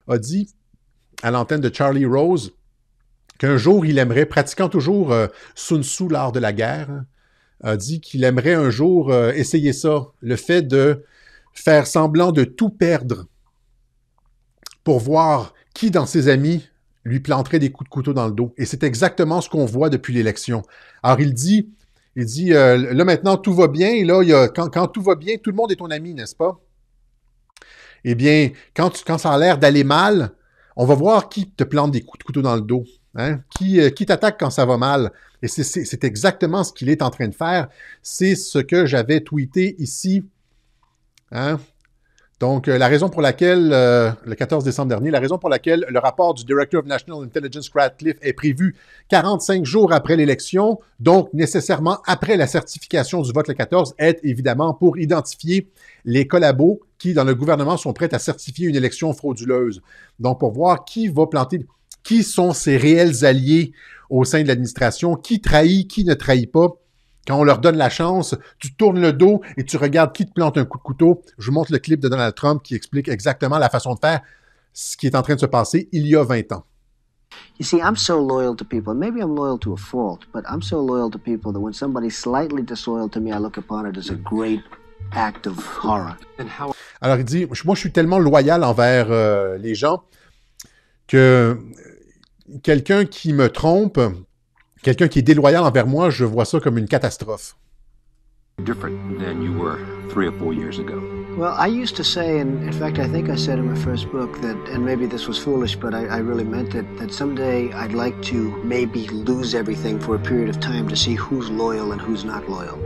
a dit à l'antenne de Charlie Rose qu'un jour, il aimerait, pratiquant toujours Sun Tzu, l'art de la guerre, a dit qu'il aimerait un jour essayer ça, le fait de faire semblant de tout perdre pour voir qui dans ses amis lui planterait des coups de couteau dans le dos. Et c'est exactement ce qu'on voit depuis l'élection. Alors il dit, là maintenant tout va bien, et là, quand tout va bien, tout le monde est ton ami, n'est-ce pas? Eh bien, quand ça a l'air d'aller mal, on va voir qui te plante des coups de couteau dans le dos. Hein? Qui t'attaque quand ça va mal. Et c'est exactement ce qu'il est en train de faire. C'est ce que j'avais tweeté ici. Hein? Donc, la raison pour laquelle, le 14 décembre dernier, la raison pour laquelle le rapport du Director of National Intelligence Ratcliffe est prévu 45 jours après l'élection, donc nécessairement après la certification du vote le 14, est évidemment pour identifier les collabos qui, dans le gouvernement, sont prêts à certifier une élection frauduleuse. Donc, pour voir qui va planter, qui sont ses réels alliés au sein de l'administration, qui trahit, qui ne trahit pas. Quand on leur donne la chance, tu tournes le dos et tu regardes qui te plante un coup de couteau. Je vous montre le clip de Donald Trump qui explique exactement la façon de faire, ce qui est en train de se passer il y a 20 ans. You see, I'm so loyal to people. Maybe I'm loyal to a fault, but I'm so loyal to people that when somebody's slightly disloyal to me, I look upon it as a great act of horror. Alors il dit, moi je suis tellement loyal envers les gens que quelqu'un qui me trompe, quelqu'un qui est déloyal envers moi, je vois ça comme une catastrophe. Different than you were 3 or 4 years ago. Well, I used to say, and in fact, I think I said in my first book that, and maybe this was foolish, but I really meant it, that someday I'd like to maybe lose everything for a period of time to see who's loyal and who's not loyal.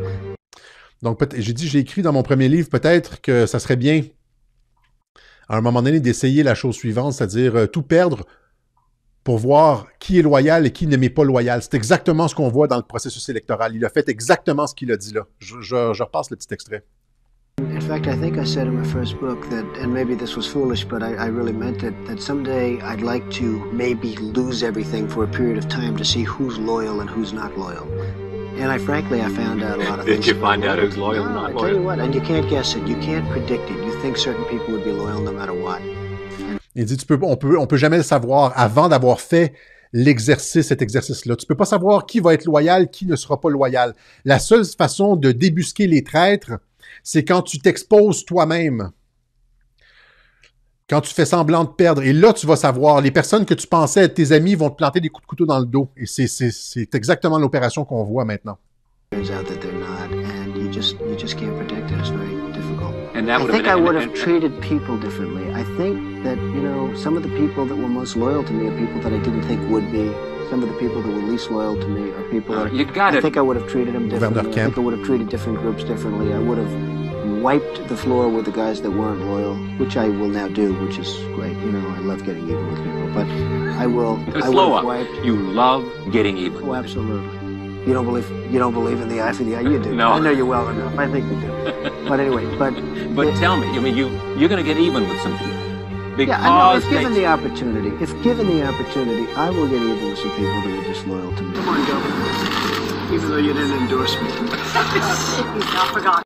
Donc, j'ai écrit dans mon premier livre, peut-être que ça serait bien, à un moment donné, d'essayer la chose suivante, c'est-à-dire tout perdre pour voir qui est loyal et qui ne m'est pas loyal. C'est exactement ce qu'on voit dans le processus électoral. Il a fait exactement ce qu'il a dit là. Je repasse le petit extrait. In fact, I think I said in my first book that, and maybe this was foolish, but I really meant it, that someday I'd like to maybe lose everything for a period of time to see who's loyal and who's not loyal. And I found out a lot of things. Did you find out who's loyal and not loyal? I tell you what, and you can't guess it, you can't predict it. You think certain people would be loyal no matter what. Il dit, on peut jamais le savoir avant d'avoir fait cet exercice-là. Tu peux pas savoir qui va être loyal, qui ne sera pas loyal. La seule façon de débusquer les traîtres, c'est quand tu t'exposes toi-même. Quand tu fais semblant de perdre. Et là, tu vas savoir. Les personnes que tu pensais être tes amis vont te planter des coups de couteau dans le dos. Et c'est exactement l'opération qu'on voit maintenant. Turns out that they're not, and you just can't predict it. It's very difficult. And that I think I would have treated people differently. I think that, you know, some of the people that were most loyal to me are people that I didn't think would be. Some of the people that were least loyal to me are people that I think I would have treated them differently. I think I would have treated different groups differently. I would have wiped the floor with the guys that weren't loyal, which I will now do, which is great. You know, I love getting even with people, but I will. Slow up. You love getting even. Oh, absolutely. You don't believe in the eye for the eye? You do. No. I know you well enough. I think you do. But anyway, but tell me, I mean, you're going to get even with some people. Yeah, I know. If given the opportunity, I will get even with some people that are disloyal to me. Come on, Governor. Even though you didn't endorse me. He's not forgotten.